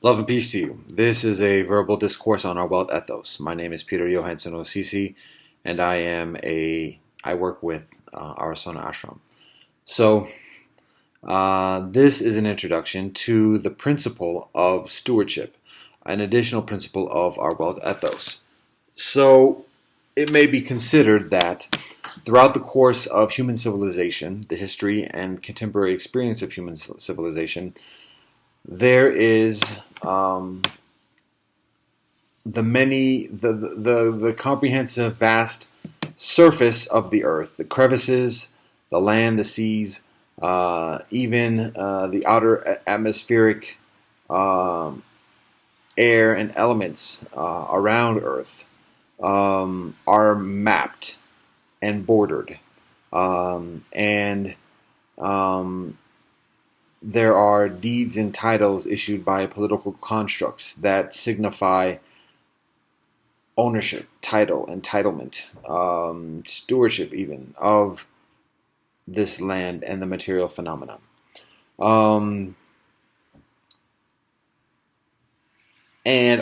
Love and peace to you. This is a verbal discourse on our Welt Ethos. My name is Peter Johansson OCC, and I work with Arasona Ashram. So, this is an introduction to the principle of stewardship, an additional principle of our Welt Ethos. So, it may be considered that throughout the course of human civilization, the history and contemporary experience of human civilization, there is the comprehensive vast surface of the earth, the crevices, the land, the seas, even the outer atmospheric air and elements around Earth are mapped and bordered, and there are deeds and titles issued by political constructs that signify ownership, title, entitlement, stewardship even of this land and the material phenomena. And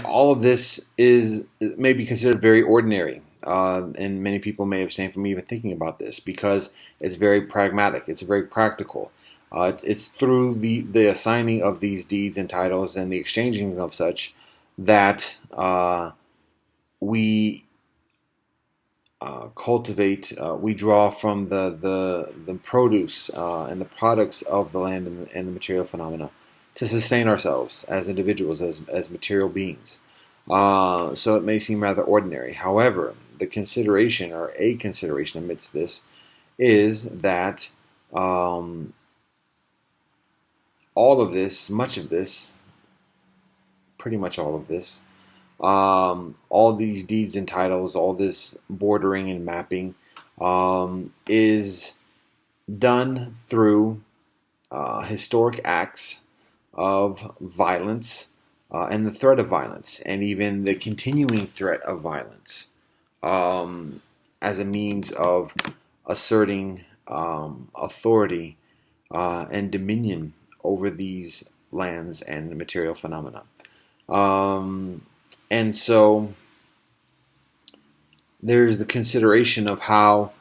all of this may be considered very ordinary, and many people may abstain from even thinking about this because it's very pragmatic, it's very practical. It's through the assigning of these deeds and titles and the exchanging of such that we cultivate, we draw from the produce and the products of the land and the material phenomena to sustain ourselves as individuals, as material beings. So it may seem rather ordinary. However, the consideration, or a consideration amidst this, is that all of this, much of this, pretty much all of this, all these deeds and titles, all this bordering and mapping, is done through historic acts of violence and the threat of violence, and even the continuing threat of violence as a means of asserting authority and dominion over these lands and material phenomena. And so there's the consideration of how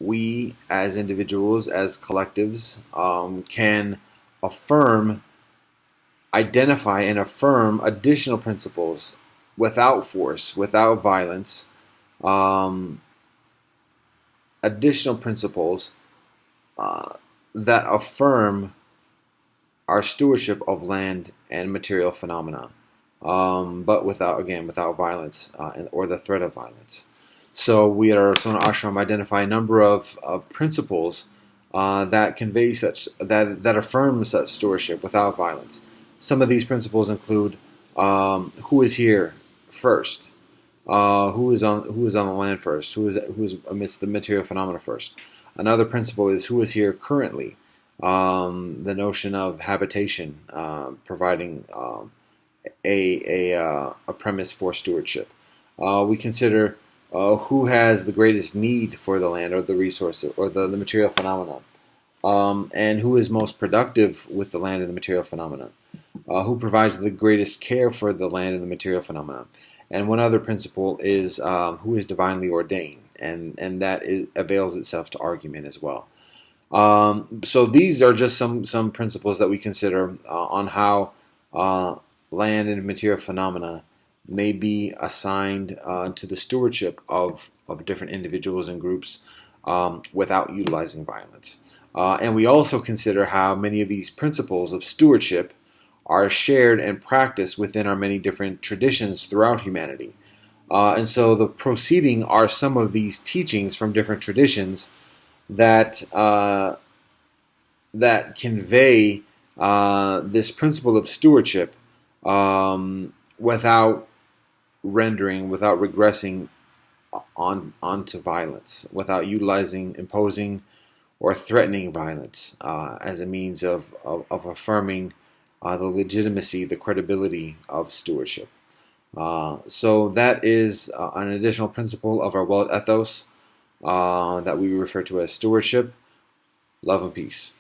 we as individuals, as collectives, can identify and affirm additional principles without force, without violence, additional principles that affirm our stewardship of land and material phenomena, but without violence or the threat of violence. So we at our Arasona Ashram identify a number of principles that convey that affirm such stewardship without violence. Some of these principles include who is here first, who is on the land first, who is amidst the material phenomena first. Another principle is who is here currently. The notion of habitation, providing a premise for stewardship. We consider who has the greatest need for the land or the resources or the material phenomena, and who is most productive with the land and the material phenomena. Who provides the greatest care for the land and the material phenomena. And one other principle is who is divinely ordained, and that avails itself to argument as well. So these are just some principles that we consider on how land and material phenomena may be assigned to the stewardship of different individuals and groups without utilizing violence. And we also consider how many of these principles of stewardship are shared and practiced within our many different traditions throughout humanity. And so the proceeding are some of these teachings from different traditions that convey this principle of stewardship without regressing onto violence, without imposing or threatening violence as a means of affirming the legitimacy, the credibility of stewardship. So that is an additional principle of our Welt Ethos that we refer to as stewardship. Love and peace.